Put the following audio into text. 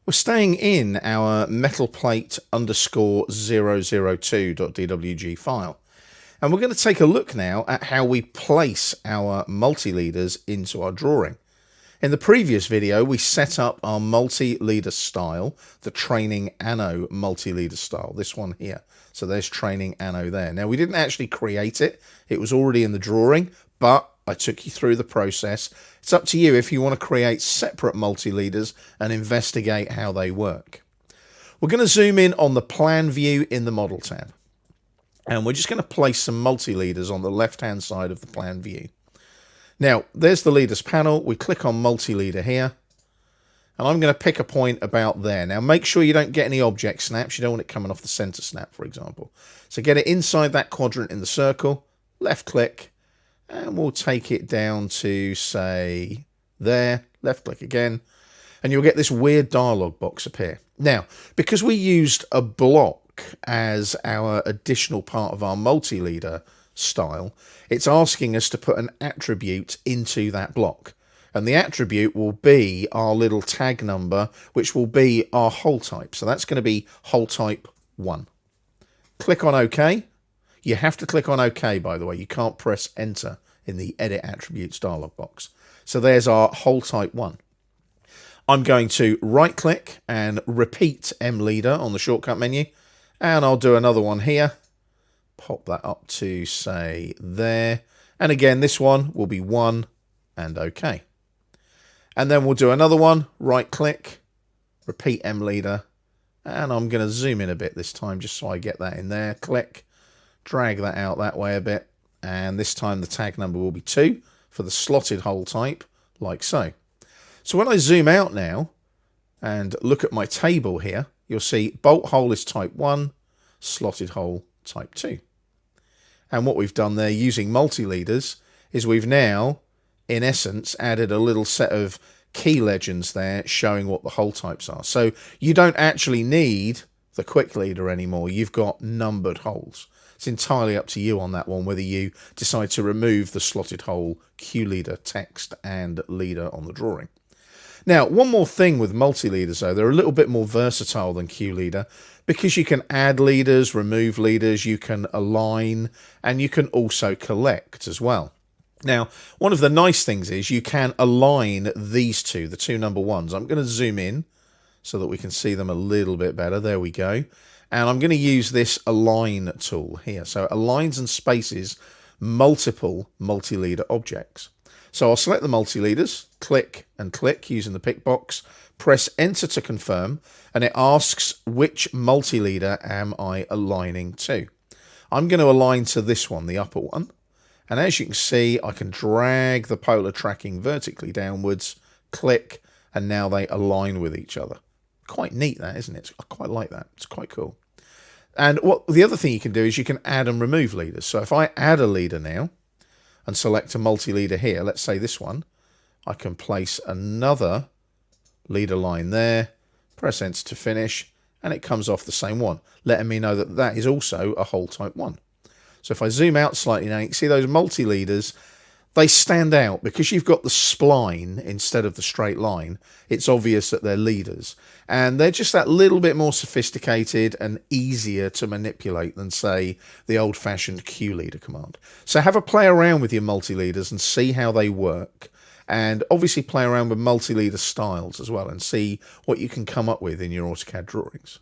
We're staying in our metal plate underscore 002.dwg file. And we're going to take a look now at how we place our multi-leaders into our drawing. In the previous video, we set up our multi-leader style, the training anno multi-leader style, this one here. So there's training anno there. Now, we didn't actually create it. It was already in the drawing, but I took you through the process. It's up to you if you want to create separate multi-leaders and investigate how they work. We're going to zoom in on the plan view in the model tab. And we're just going to place some multi-leaders on the left-hand side of the plan view. Now, there's the leaders panel. We click on multi-leader here. And I'm going to pick a point about there. Now, make sure you don't get any object snaps. You don't want it coming off the center snap, for example. So get it inside that quadrant in the circle. Left click. And we'll take it down to, say, there. Left click again. And you'll get this weird dialog box appear. Now, because we used a block as our additional part of our multi-leader style, it's asking us to put an attribute into that block. And the attribute will be our little tag number, which will be our hole type. So that's going to be hole type 1. Click on OK. You have to click on OK, by the way. You can't press enter in the edit attributes dialog box. So there's our hole type 1. I'm going to right click and repeat mleader on the shortcut menu. And I'll do another one here. Pop that up to, say, there. And again, this one will be 1 and OK. And then we'll do another one. Right click, repeat mleader. And I'm going to zoom in a bit this time just so I get that in there. Click, drag that out that way a bit. And this time the tag number will be 2 for the slotted hole type, like so. So when I zoom out now and look at my table here, you'll see bolt hole is type 1, slotted hole type 2. And what we've done there using multi-leaders is we've now, in essence, added a little set of key legends there showing what the hole types are. So you don't actually need the quick leader anymore. You've got numbered holes. It's entirely up to you on that one, whether you decide to remove the slotted hole Q leader text and leader on the drawing. Now, one more thing with multi-leaders, though, they're a little bit more versatile than Q-leader because you can add leaders, remove leaders, you can align, and you can also collect as well. Now, one of the nice things is you can align these two, the two number ones. I'm going to zoom in so that we can see them a little bit better. There we go. And I'm going to use this align tool here. So it aligns and spaces multiple multi-leader objects. So I'll select the multi-leaders, click and click using the pick box, press enter to confirm, and it asks which multi-leader am I aligning to. I'm going to align to this one, the upper one. And as you can see, I can drag the polar tracking vertically downwards, click, and now they align with each other. Quite neat that, isn't it? I quite like that. It's quite cool. And what the other thing you can do is you can add and remove leaders. So if I add a leader now, and select a multi-leader here, let's say this one, I can place another leader line there, press enter to finish, and it comes off the same one, letting me know that that is also a hole type 1. So if I zoom out slightly now, you can see those multi-leaders, they stand out because you've got the spline instead of the straight line. It's obvious that they're leaders. And they're just that little bit more sophisticated and easier to manipulate than, say, the old-fashioned Q leader command. So have a play around with your multi-leaders and see how they work. And obviously play around with multi-leader styles as well and see what you can come up with in your AutoCAD drawings.